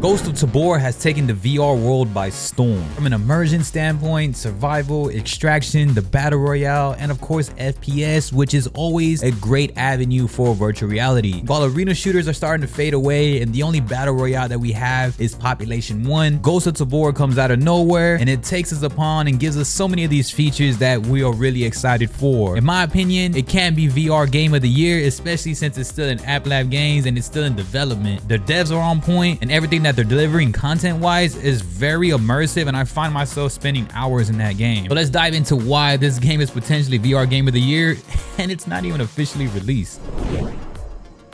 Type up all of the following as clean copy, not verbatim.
Ghosts of Tabor has taken the VR world by storm. From an immersion standpoint, survival, extraction, the battle royale, and of course FPS, which is always a great avenue for virtual reality. While arena shooters are starting to fade away and the only battle royale that we have is Population 1, Ghosts of Tabor comes out of nowhere and it takes us upon and gives us so many of these features that we are really excited for. In my opinion, it can be VR Game of the Year, especially since it's still in App Lab Games and it's still in development. The devs are on point and everything that they're delivering content wise is very immersive, and I find myself spending hours in that game. So let's dive into why this game is potentially VR Game of the Year and it's not even officially released.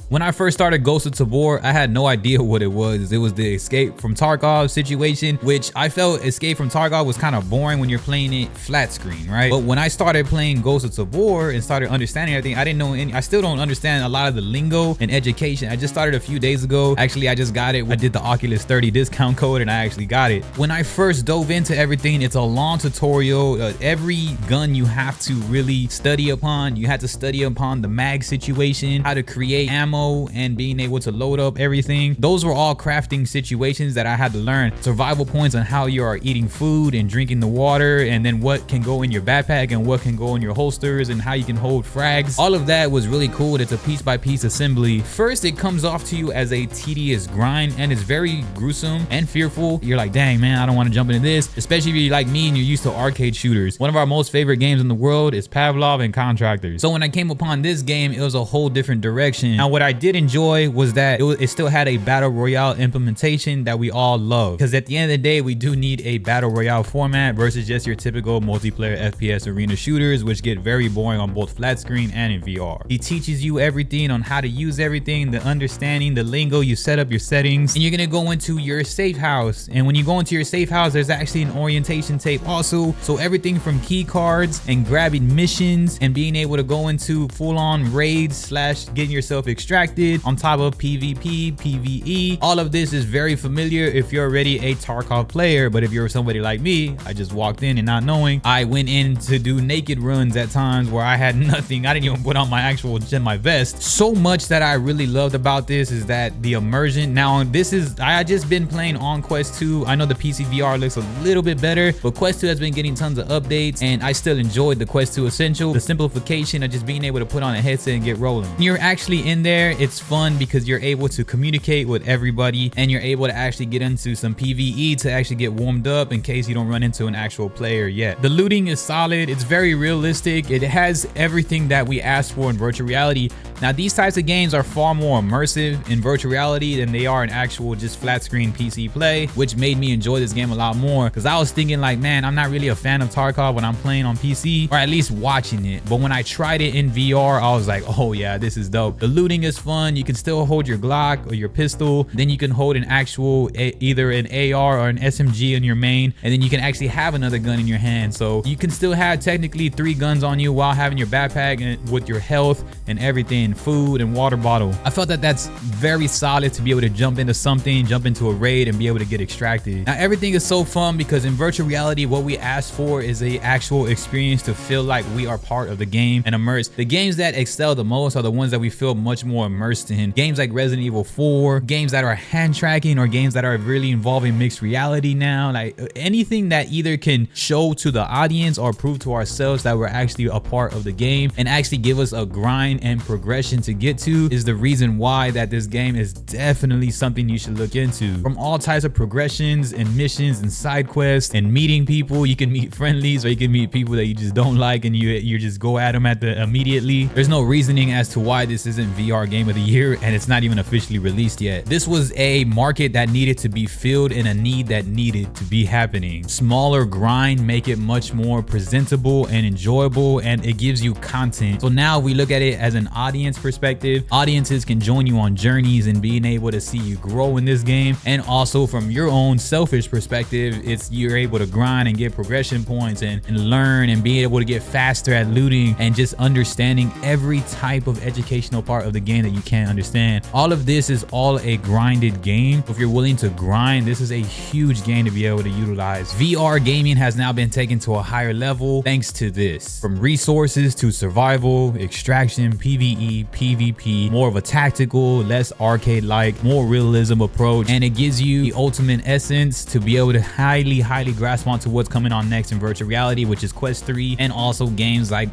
When I first started Ghosts of Tabor, I had no idea what it was. It was the Escape from Tarkov situation, which I felt Escape from Tarkov was kind of boring when you're playing it flat screen, right? But when I started playing Ghosts of Tabor and started understanding everything, I didn't know I still don't understand a lot of the lingo and education. I just started a few days ago. Actually, I just got it. I did the Oculus 30 discount code and I actually got it. When I first dove into everything, it's a long tutorial. Every gun you have to really study upon. You had to study upon the mag situation, how to create ammo, and being able to load up everything. Those were all crafting situations that I had to learn. Survival points on how you are eating food and drinking the water, and then what can go in your backpack and what can go in your holsters and how you can hold frags. All of that was really cool. It's a piece by piece assembly. First, it comes off to you as a tedious grind and it's very gruesome and fearful. You're like, dang man, I don't want to jump into this, especially if you're like me and you're used to arcade shooters. One of our most favorite games in the world is Pavlov and Contractors. So when I came upon this game, it was a whole different direction. Now what I did enjoy was that it still had a battle royale implementation that we all love, because at the end of the day we do need a battle royale format versus just your typical multiplayer FPS arena shooters, which get very boring on both flat screen and in VR. He teaches you everything on how to use everything, the understanding, the lingo. You set up your settings and you're gonna go into your safe house, and when you go into your safe house there's actually an orientation tape also. So everything from key cards and grabbing missions and being able to go into full-on raids slash getting yourself extracted on top of PvP, PvE. All of this is very familiar if you're already a Tarkov player, but if you're somebody like me, I just walked in and not knowing, I went in to do naked runs at times where I had nothing. I didn't even put on my vest. So much that I really loved about this is that the immersion. Now I just been playing on Quest 2. I know the PC VR looks a little bit better, but Quest 2 has been getting tons of updates and I still enjoyed the Quest 2 Essential. The simplification of just being able to put on a headset and get rolling. When you're actually in there, it's fun because you're able to communicate with everybody and you're able to actually get into some PvE to actually get warmed up in case you don't run into an actual player yet. The looting is solid. It's very realistic. It has everything that we asked for in virtual reality. Now these types of games are far more immersive in virtual reality than they are in actual just flat screen PC play, which made me enjoy this game a lot more, because I was thinking like, man, I'm not really a fan of Tarkov when I'm playing on PC, or at least watching it. But when I tried it in VR, I was like, oh yeah, this is dope. The looting is fun. You can still hold your Glock or your pistol, then you can hold an actual either an AR or an SMG in your main, and then you can actually have another gun in your hand. So you can still have technically 3 guns on you while having your backpack and with your health and everything, food and water bottle. I felt that that's very solid to be able to jump into something, jump into a raid and be able to get extracted. Now everything is so fun because in virtual reality what we ask for is a actual experience to feel like we are part of the game and immersed. The games that excel the most are the ones that we feel much more immersed in. Games like Resident Evil 4, games that are hand tracking, or games that are really involving mixed reality now. Like anything that either can show to the audience or prove to ourselves that we're actually a part of the game and actually give us a grind and progression to get to is the reason why that this game is definitely something you should look into. From all types of progressions and missions and side quests and meeting people, you can meet friendlies or you can meet people that you just don't like and you just go at them immediately. There's no reasoning as to why this isn't VR Game of the Year, and it's not even officially released yet. This was a market that needed to be filled and a need that needed to be happening. Smaller grind make it much more presentable and enjoyable, and it gives you content. So now we look at it as an audience perspective. Audiences can join you on journeys and being able to see you grow in this game, and also from your own selfish perspective, you're able to grind and get progression points and learn and be able to get faster at looting and just understanding every type of educational part of the game explain that you can't understand. All of this is all a grinded game. If you're willing to grind, this is a huge game to be able to utilize. VR gaming has now been taken to a higher level thanks to this. From resources to survival, extraction, PvE, PvP, more of a tactical, less arcade-like, more realism approach, and it gives you the ultimate essence to be able to highly grasp onto what's coming on next in virtual reality, which is Quest 3, and also games like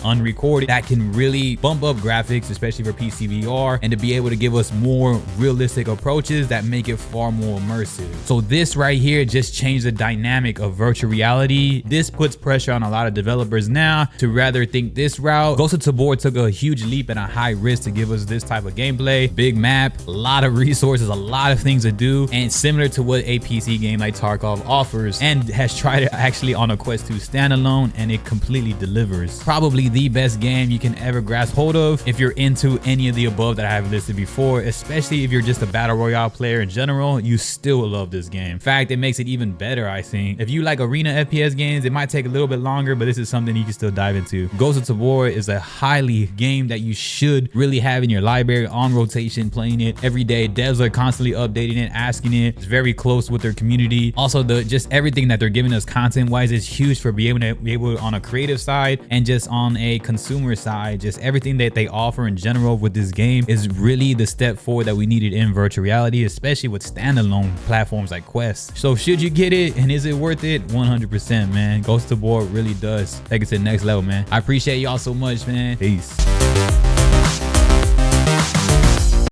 Unrecorded that can really bump up graphics, especially for PC VR, and to be able to give us more realistic approaches that make it far more immersive. So this right here just changed the dynamic of virtual reality. This puts pressure on a lot of developers now to rather think this route. Ghosts of Tabor took a huge leap and a high risk to give us this type of gameplay. Big map, a lot of resources, a lot of things to do, and similar to what a PC game like Tarkov offers, and has tried it actually on a Quest 2 standalone, and it completely delivers. Probably the best game you can ever grasp hold of if you're into any of the above that I have listed before, especially if you're just a battle royale player in general. You still will love this game. In fact, it makes it even better, I think. If you like arena FPS games, it might take a little bit longer, but this is something you can still dive into. Ghosts of Tabor is a highly game that you should really have in your library, on rotation, playing it every day. Devs are constantly updating it, asking it. It's very close with their community. Also, just everything that they're giving us content wise is huge for being able on a creative side and just on a consumer side. Just everything that they offer in general with this game is really the step forward that we needed in virtual reality, especially with standalone platforms like Quest. So should you get it, and is it worth it? 100%, man. Ghosts of Tabor really does take it to the next level, man. I appreciate y'all so much, man. Peace.